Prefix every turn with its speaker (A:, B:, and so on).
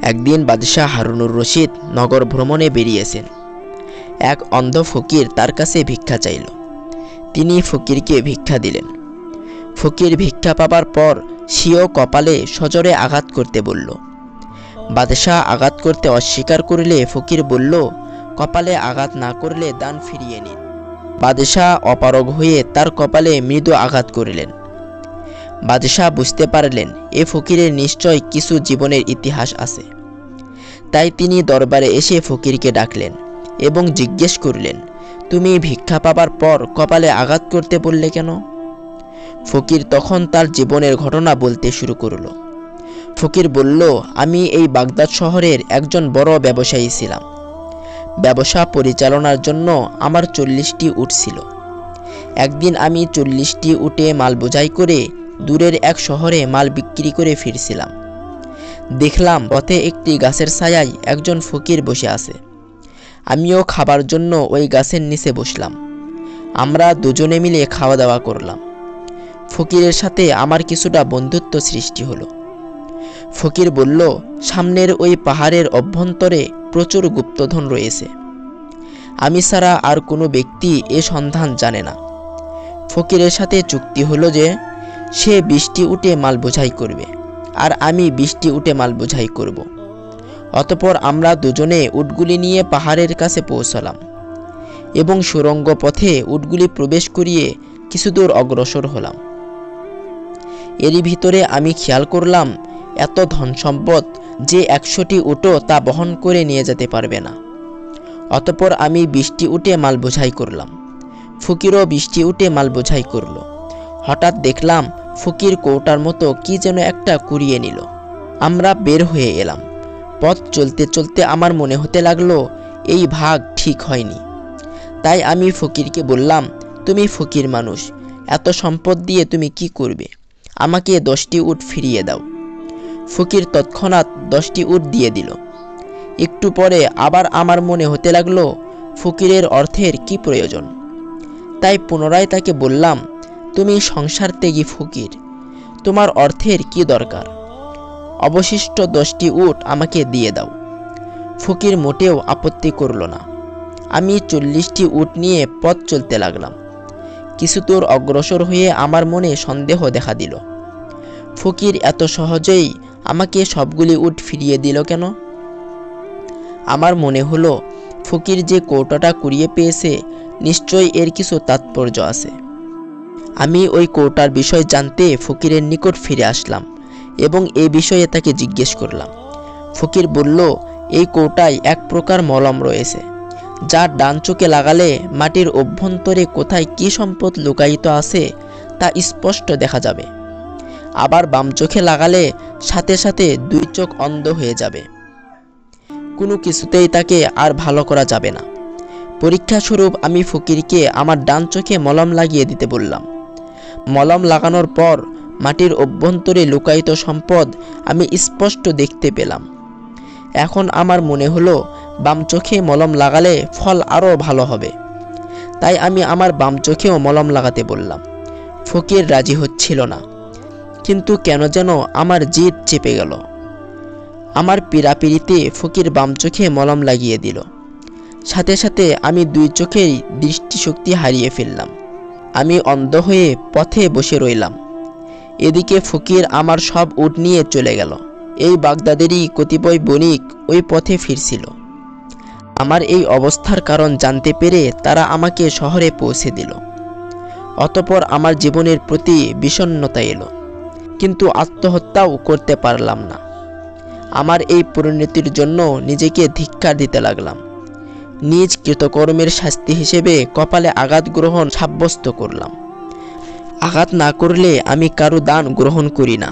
A: একদিন বাদশাহ হারুনুর রশিদ নগর ভ্রমণে বেরিয়েছেন। এক অন্ধ ফকির তার কাছে ভিক্ষা চাইল। তিনি ফকিরকে ভিক্ষা দিলেন। ফকির ভিক্ষা পাবার পর স্বীয় কপালে সজোরে আঘাত করতে বলল। বাদশাহ আঘাত করতে অস্বীকার করলে ফকির বলল, কপালে আঘাত না করলে দান ফিরিয়ে নিন। বাদশাহ অপারগ হয়ে তার কপালে মৃদু আঘাত করলেন। বাদশাহ বুঝতে পারলেন এ ফকিরের নিশ্চয় কিছু জীবনের ইতিহাস আছে। তাই তিনি দরবারে এসে ফকিরকে ডাকলেন এবং জিজ্ঞেস করলেন, তুমি ভিক্ষা পাবার পর কপালে আঘাত করতে বললে কেন? ফকির তখন তার জীবনের ঘটনা বলতে শুরু করল। ফকির বলল, আমি এই বাগদাদ শহরের একজন বড় ব্যবসায়ী ছিলাম। ব্যবসা পরিচালনার জন্য আমার 40টি উট ছিল। একদিন আমি 40টি উটে মাল বোঝাই করে দূরের এক শহরে মাল বিক্রি করে ফিরছিলাম। দেখলাম পথে একটি গাছের ছায়ায় একজন ফকির বসে আছে। আমিও খাবার জন্য ওই গাছের নিচে বসলাম। আমরা দুজনে মিলে খাওয়া দাওয়া করলাম। ফকিরের সাথে আমার কিছুটা বন্ধুত্ব সৃষ্টি হলো। ফকির বলল, সামনের ওই পাহাড়ের অভ্যন্তরে প্রচুর গুপ্তধন রয়েছে। আমি ছাড়া আর কোনো ব্যক্তি এ সন্ধান জানে না। ফকিরের সাথে চুক্তি হলো যে সে 20টি উটে মাল বোঝাই করবে আর আমি 20টি উটে মাল বোঝাই করব। অতঃপর আমরা দুজনে উটগুলি নিয়ে পাহাড়ের কাছে পৌঁছলাম এবং সুড়ঙ্গ পথে উটগুলি প্রবেশ করিয়ে কিছু দূর অগ্রসর হলাম। এরই ভিতরে আমি খেয়াল করলাম এত ধন সম্পদ যে 100টি উটও তা বহন করে নিয়ে যেতে পারবে না। অতঃপর আমি 20টি উটে মাল বোঝাই করলাম। ফকিরও 20টি উটে মাল বোঝাই করল। হঠাৎ দেখলাম ফকির কৌটার মতো কি যেন একটা কুড়িয়ে নিল। আমরা বের হয়ে এলাম। পথ চলতে চলতে আমার মনে হতে লাগলো এই ভাগ ঠিক হয়নি। তাই আমি ফকিরকে বললাম, তুমি ফকির মানুষ, এত সম্পদ দিয়ে তুমি কি করবে? আমাকে 10টি উট ফিরিয়ে দাও। ফকির তৎক্ষণাৎ 10টি উট দিয়ে দিল। একটু পরে আবার আমার মনে হতে লাগলো ফকিরের অর্থের কি প্রয়োজন। তাই পুনরায় তাকে বললাম, তুমি সংসার ত্যাগী ফকির, তোমার অর্থের কি দরকার? অবশিষ্ট 10টি উট আমাকে দিয়ে দাও। ফকির মোটেও আপত্তি করল না। আমি 40টি উট নিয়ে পথ চলতে লাগলাম। কিছু দূর অগ্রসর হয়ে আমার মনে সন্দেহ দেখা দিল। ফকির এত সহজেই আমাকে সবগুলি উট ফিরিয়ে দিল কেন? আমার মনে হলো ফকির যে কৌটাটা কুড়িয়ে পেয়েছে নিশ্চয়ই এর কিছু তাৎপর্য আছে। আমি ওই কৌটার বিষয় জানতে ফকিরের নিকট ফিরে আসলাম এবং এই বিষয়ে তাকে জিজ্ঞেস করলাম। ফকির বলল, এই কৌটায় এক প্রকার মলম রয়েছে, যা ডান চোখে লাগালে মাটির অভ্যন্তরে কোথায় কি সম্পদ লুকায়িত আছে তা স্পষ্ট দেখা যাবে। আবার বাম চোখে লাগালে সাথে সাথে 2 চোখ অন্ধ হয়ে যাবে। কোনো কিছুতেই তাকে আর ভালো করা যাবে না। পরীক্ষাস্বরূপ আমি ফকিরকে আমার ডান চোখে মলম লাগিয়ে দিতে বললাম। মলম লাগানোর পর মাটির অভ্যন্তরে লুকায়িত সম্পদ আমি স্পষ্ট দেখতে পেলাম। এখন আমার মনে হলো বাম চোখে মলম লাগালে ফল আরও ভালো হবে। তাই আমি আমার বাম চোখেও মলম লাগাতে বললাম। ফকির রাজি হচ্ছিল না, কিন্তু কেন যেন আমার জিদ চেপে গেল। আমার পীড়াপিড়িতে ফকির বাম চোখে মলম লাগিয়ে দিল। সাথে সাথে আমি 2 চোখেই দৃষ্টিশক্তি হারিয়ে ফেললাম। আমি অন্ধ হয়ে পথে বসে রইলাম। এদিকে ফকির আমার সব উট নিয়ে চলে গেল। এই বাগদাদেরই কতিপয় বণিক ওই পথে ফিরছিল। আমার এই অবস্থার কারণ জানতে পেরে তারা আমাকে শহরে পৌঁছে দিল। অতঃপর আমার জীবনের প্রতি বিষণ্ণতা এলো, কিন্তু আত্মহত্যাও করতে পারলাম না। আমার এই পরিণতির জন্য নিজেকে ধিক্কার দিতে লাগলাম। নিজ কৃতকর্মের শাস্তি হিসেবে কপালে আঘাত গ্রহণ সাব্যস্ত করলাম। আঘাত না করলে আমি কারো দান গ্রহণ করি না।